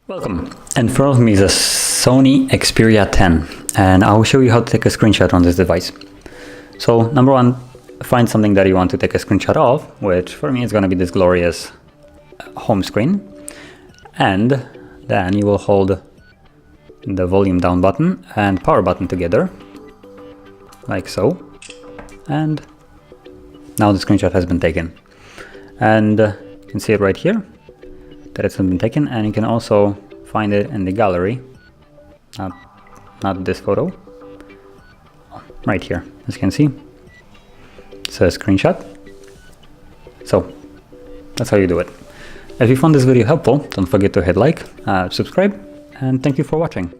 Welcome. In front of me is a SONY Xperia 10, and I will show you how to take a screenshot on this device. So number one, find something that you want to take a screenshot of, which for me is going to be this glorious home screen. And then you will hold the volume down button and power button together, like so. And now the screenshot has been taken. And you can see it right here, that it's been taken, and you can also find it in the gallery. Not this photo, right here, as you can see. It's a screenshot. So that's how you do it. If you found this video helpful, don't forget to hit like, subscribe, and thank you for watching.